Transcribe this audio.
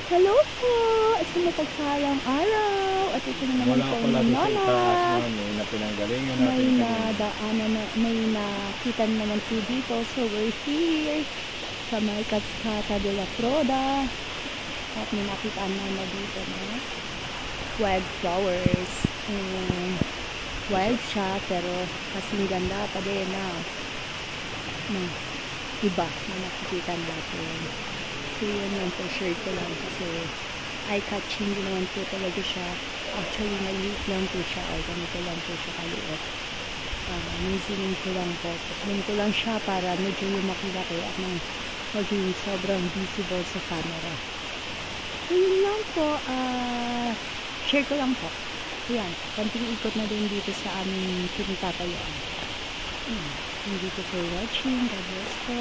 Hello po! Sa mapagpalang araw. At ito na naman Wala po pala yung dito sa Lola. itaas, mami, na pinanggalingan May natin kanina. nadaanan na, may nakita naman po dito. So we're here sa may Cascata de la Proda. At may nakitaan na dito na wildflowers. Wild siya, pero kasing ganda pa din na iba na nakikita natin. So yun lang po, share ko lang kasi eye-catching din naman po talaga siya. Actually, maliit lang po siya. Ay, ganito lang po siya kaliit. Minsan ko lang po. Tignan ko lang siya para medyo lumaki-laki at maging sobrang visible sa camera. So yun lang po. Share ko lang po. Ayan, konting ikot na din dito sa aming pinagtatayuan. Thank you for watching. God bless po.